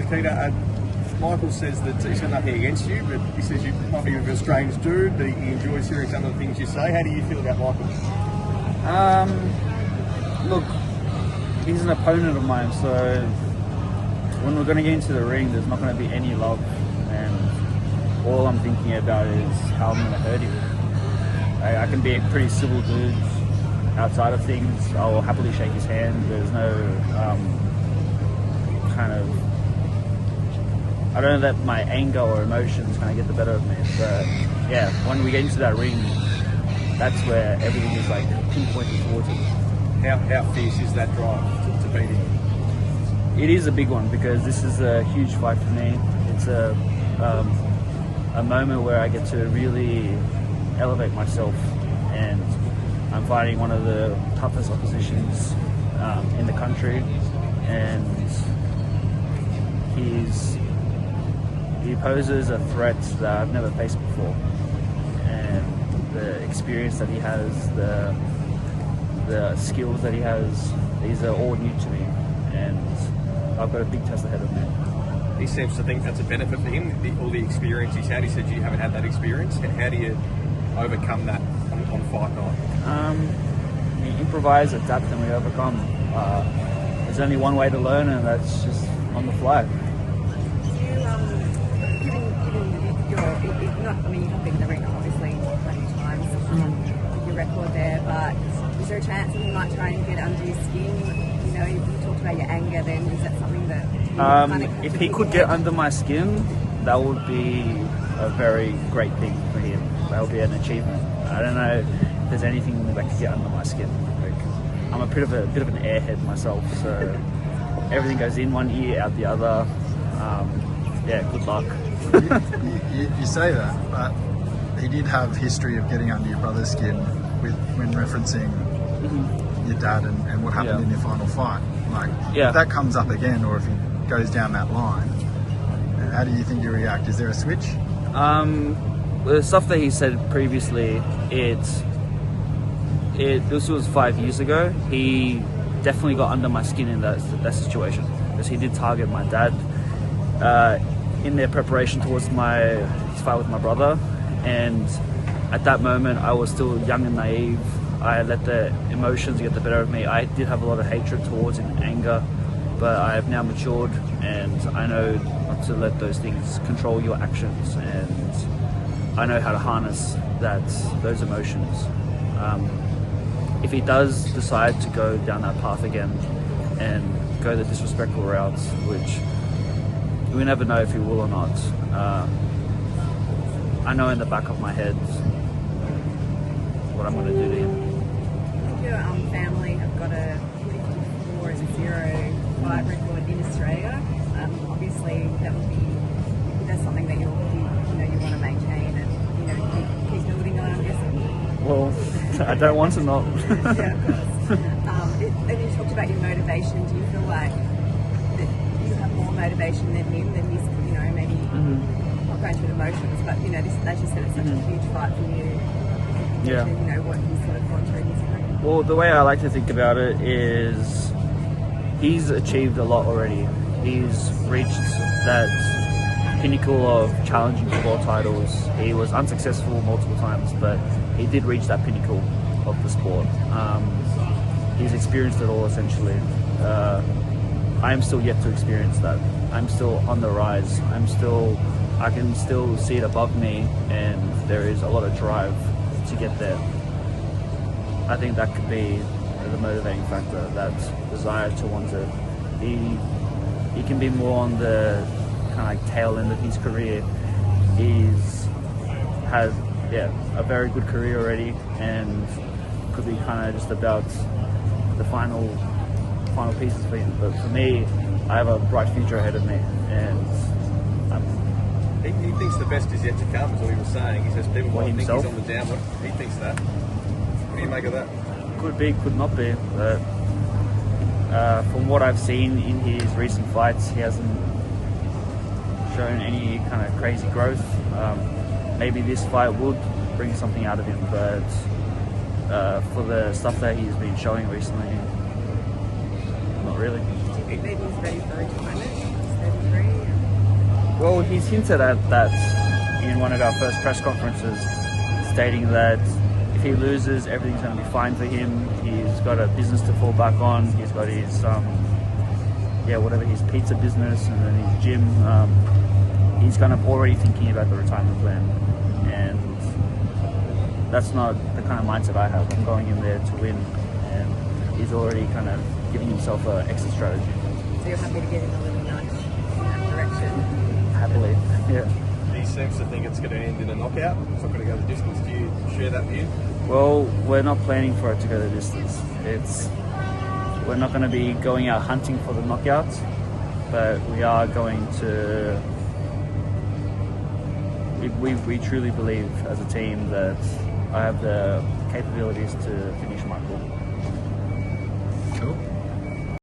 Nikita, Michael says that he's got nothing against you, but he says you might be a bit of a strange dude, but he enjoys hearing some of the things you say. How do you feel about Michael? Look, he's an opponent of mine, so when we're going to get into the ring, there's not going to be any love, and all I'm thinking about is how I'm going to hurt him. I can be a pretty civil dude outside of things. I'll happily shake his hand. There's no I don't let my anger or emotions kind of get the better of me. But yeah, when we get into that ring, that's where everything is like pinpointed towards it. How fierce is that drive to beat him? It is a big one because this is a huge fight for me. It's a moment where I get to really elevate myself, and I'm fighting one of the toughest oppositions in the country, and he poses a threat that I've never faced before, and the experience that he has, the skills that he has, these are all new to me, and I've got a big test ahead of me. He seems to think that's a benefit for him, all the experience he's had. He said you haven't had that experience. How do you overcome that on fight night? We improvise, adapt, and we overcome. There's only one way to learn, and that's just on the fly. You've been in the ring obviously plenty of times with your record there, but is there a chance that he might try and get under your skin? You know, you talked about your anger then, is that something that... if he could get under my skin, that would be a very great thing for him. That would be an achievement. I don't know if there's anything that could get under my skin. Like, I'm a bit of an airhead myself, so everything goes in one ear, out the other. Yeah, good luck. You say that, but he did have history of getting under your brother's skin when referencing your dad and what happened in your final fight. Like, if that comes up again, or if he goes down that line, how do you think you react? Is there a switch? The stuff that he said previously, this was 5 years ago. He definitely got under my skin in that situation, because he did target my dad in their preparation towards his fight with my brother, and at that moment I was still young and naive. I let the emotions get the better of me. I did have a lot of hatred towards him, anger, but I have now matured, and I know not to let those things control your actions, and I know how to harness those emotions. If he does decide to go down that path again and go the disrespectful routes, which we never know if he will or not, I know in the back of my head what I'm going to do to him. Your family have got a 54-0 fight record in Australia. Obviously, that's something that you want to maintain and keep building on, I'm guessing. Well, I don't want to not. Yeah, of course. And you talked about your motivation. Do you feel like that you have more motivation than him? Than he's, maybe not going through the motions, but this, as you said, it's such a huge fight for you. Yeah. What he's sort of gone through in his career. Well, the way I like to think about it is he's achieved a lot already. He's reached that pinnacle of challenging for world titles. He was unsuccessful multiple times, but he did reach that pinnacle of the sport. He's experienced it all, essentially. I am still yet to experience that. I'm still on the rise. I can still see it above me, and there is a lot of drive to get there. I think that could be the motivating factor, that desire to want to. He can be more on the kind of like tail end of his career. Has a very good career already, and could be kind of just about the final pieces for him. But for me, I have a bright future ahead of me, and he thinks the best is yet to come, is what he was saying. He says people might think he's on the downward. He thinks that. What do you make of that? Could be, could not be. But from what I've seen in his recent fights, he hasn't shown any kind of crazy growth. Maybe this fight would bring something out of him, but for the stuff that he's been showing recently, not really. Do you think maybe he's ready for retirement? He's 33. Well, he's hinted at that in one of our first press conferences, stating that if he loses, everything's going to be fine for him. He's got a business to fall back on. He's got his whatever, his pizza business, and then his gym. He's kind of already thinking about the retirement plan, and that's not the kind of mindset I have. I'm going in there to win, and he's already kind of giving himself an exit strategy. So you're happy to give him a little nudge in that direction? Happily, yeah. He seems to think it's going to end in a knockout. It's not going to go the distance. Do you share that view? Well, we're not planning for it to go the distance. We're not going to be going out hunting for the knockouts, but we are going to. We truly believe as a team that I have the capabilities to finish